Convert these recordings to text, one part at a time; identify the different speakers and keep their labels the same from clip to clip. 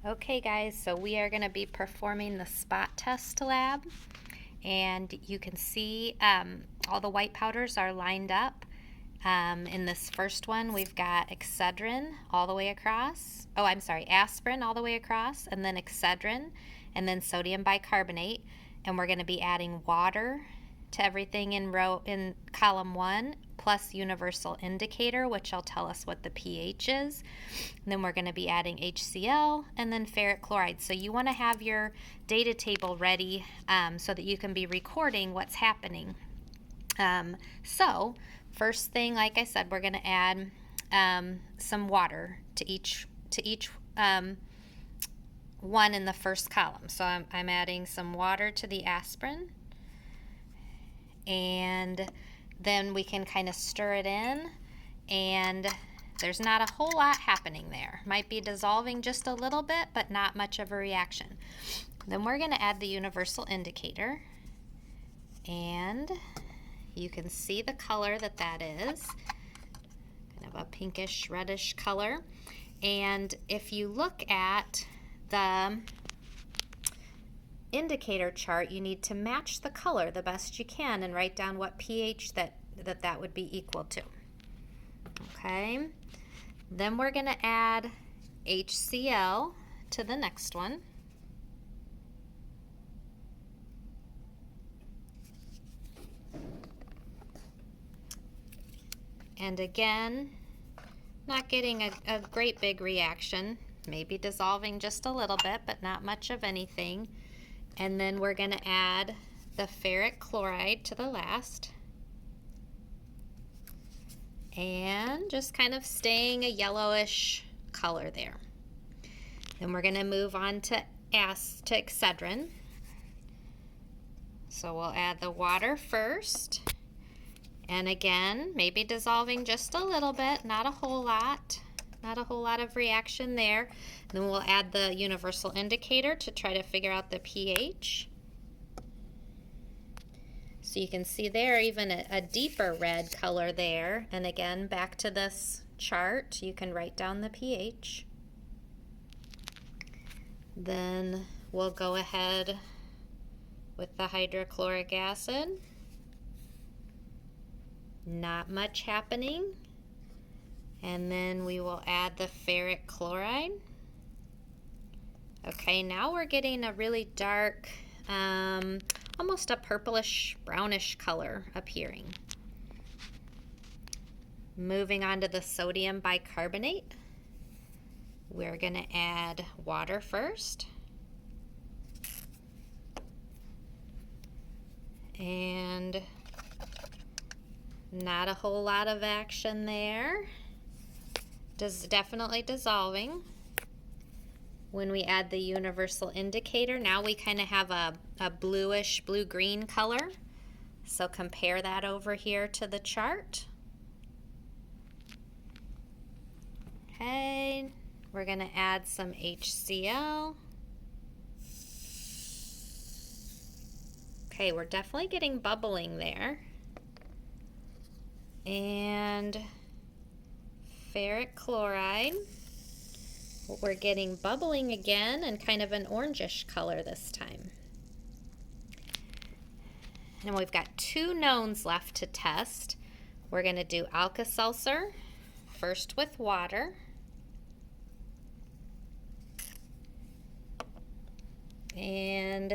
Speaker 1: Okay guys, so we are going to be performing the spot test lab, and you can see all the white powders are lined up. In this first one we've got Excedrin all the way across, aspirin all the way across, and then Excedrin, and then sodium bicarbonate, and we're going to be adding water to everything in column 1, plus universal indicator, which will tell us what the pH is. And then we're going to be adding HCl and then ferric chloride. So you want to have your data table ready so that you can be recording what's happening. So first thing, like I said, we're going to add some water to each one in the first column. So I'm adding some water to the aspirin, and then we can kind of stir it in, and there's not a whole lot happening there. Might be dissolving just a little bit, but not much of a reaction. Then we're going to add the universal indicator, and you can see the color that is, kind of a pinkish reddish color. And if you look at the indicator chart, you need to match the color the best you can and write down what pH that would be equal to. Okay, then we're going to add HCl to the next one. And again, not getting a great big reaction, maybe dissolving just a little bit, but not much of anything. And then we're going to add the ferric chloride to the last, and just kind of staying a yellowish color there. Then we're going to move on to Excedrin. So we'll add the water first, and again, maybe dissolving just a little bit, not a whole lot. Not a whole lot of reaction there. Then we'll add the universal indicator to try to figure out the pH. So you can see there even a deeper red color there. And again, back to this chart, you can write down the pH. Then we'll go ahead with the hydrochloric acid. Not much happening. And then we will add the ferric chloride. Okay, now we're getting a really dark, almost a purplish brownish color appearing. Moving on to the sodium bicarbonate. We're going to add water first. And not a whole lot of action there. Definitely dissolving. When we add the universal indicator, now we kind of have a bluish blue-green color. So compare that over here to the chart. Okay, we're going to add some HCl. Okay, we're definitely getting bubbling there. And ferric chloride. We're getting bubbling again and kind of an orangish color this time. And we've got two knowns left to test. We're going to do Alka-Seltzer first with water. And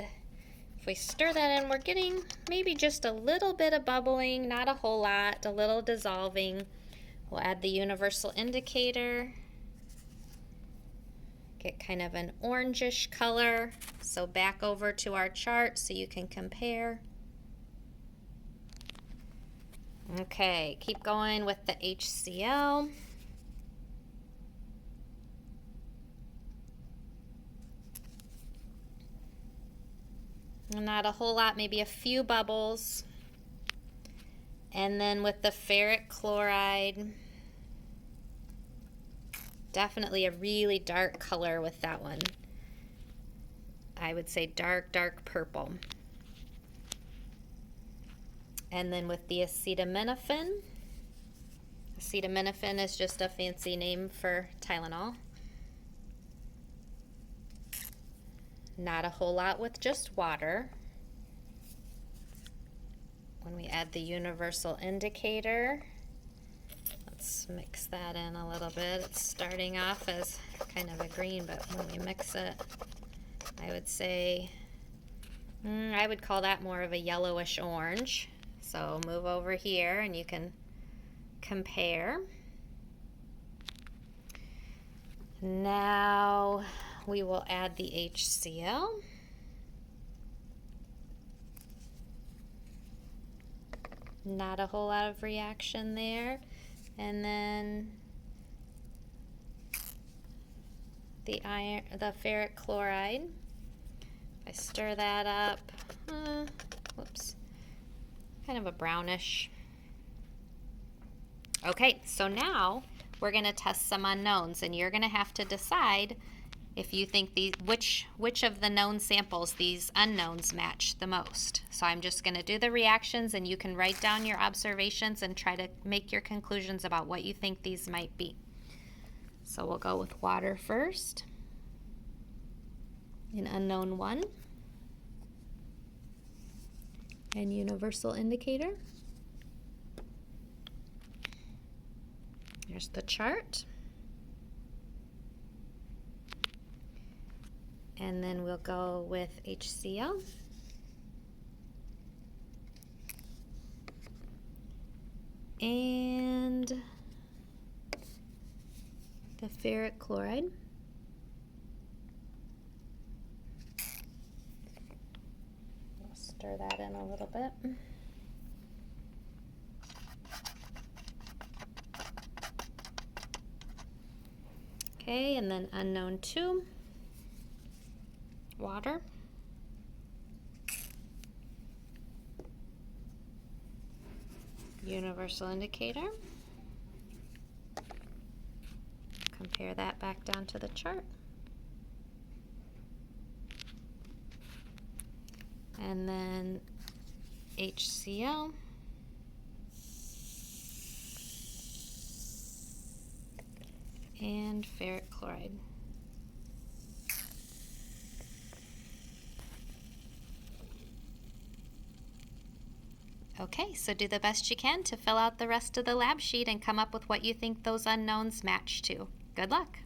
Speaker 1: if we stir that in, we're getting maybe just a little bit of bubbling, not a whole lot, a little dissolving. We'll add the universal indicator. Get kind of an orangish color. So back over to our chart so you can compare. Okay, keep going with the HCl. Not a whole lot, maybe a few bubbles. And then with the ferric chloride, definitely a really dark color with that one. I would say dark, dark purple. And then with the acetaminophen, acetaminophen is just a fancy name for Tylenol. Not a whole lot with just water. When we add the universal indicator, let's mix that in a little bit. It's starting off as kind of a green, but when we mix it, I would say, I would call that more of a yellowish orange. So move over here and you can compare. Now we will add the HCl. Not a whole lot of reaction there. And then the ferric chloride. If I stir that up, whoops, kind of a brownish. Okay, so now we're going to test some unknowns, and you're going to have to decide if you think which of the known samples these unknowns match the most. So I'm just going to do the reactions, and you can write down your observations and try to make your conclusions about what you think these might be. So we'll go with water first, in unknown 1, and universal indicator. Here's the chart. And then we'll go with HCl. And the ferric chloride. We'll stir that in a little bit. Okay, and then unknown 2, water. Universal indicator. Compare that back down to the chart. And then HCl. And ferric chloride. Okay, so do the best you can to fill out the rest of the lab sheet and come up with what you think those unknowns match to. Good luck!